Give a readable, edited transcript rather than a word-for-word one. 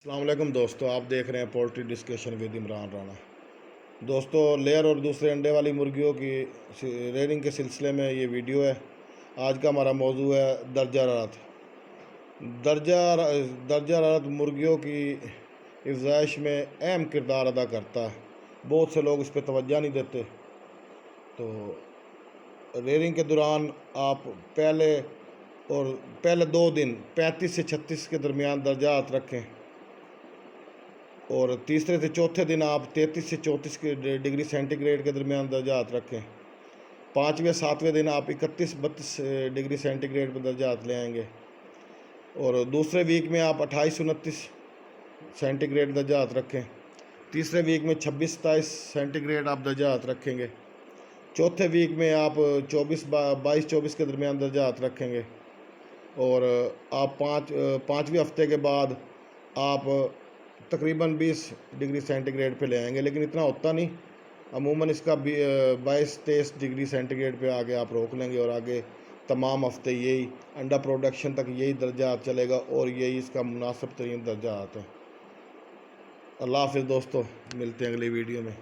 السلام علیکم دوستو، آپ دیکھ رہے ہیں poultry discussion with Imran Rana. دوستو، لیئر اور دوسرے انڈے والی مرغیوں کی ریئرنگ کے سلسلے میں یہ ویڈیو ہے۔ آج کا ہمارا موضوع ہے درجہ حرارت۔ درجہ حرارت مرغیوں کی افزائش میں اہم کردار ادا کرتا ہے۔ بہت سے لوگ اس پہ توجہ نہیں دیتے۔ تو ریئرنگ کے دوران آپ پہلے 2 دن 35 سے 36 کے درمیان درجات رکھیں، اور تیسرے سے چوتھے دن آپ 33 سے 34 ڈگری سینٹی گریڈ کے درمیان درجات رکھیں۔ 5ویں 7ویں دن آپ 31-32 ڈگری سینٹی گریڈ پر درجات لے آئیں گے، اور دوسرے ویک میں آپ 28-29 سینٹی گریڈ درجات رکھیں۔ تیسرے ویک میں 26-27 سینٹی گریڈ آپ درجات رکھیں گے۔ چوتھے ویک میں آپ 22-24 کے درمیان درجات رکھیں گے، اور آپ پانچویں ہفتے کے بعد آپ تقریباً 20 ڈگری سینٹی گریڈ پہ لے آئیں گے، لیکن اتنا ہوتا نہیں۔ عموماً اس کا 22-23 ڈگری سینٹی گریڈ پہ آگے آپ روک لیں گے، اور آگے تمام ہفتے یہی انڈا پروڈکشن تک یہی درجات چلے گا، اور یہی اس کا مناسب ترین درجات ہے۔ اللہ حافظ دوستو، ملتے ہیں اگلی ویڈیو میں۔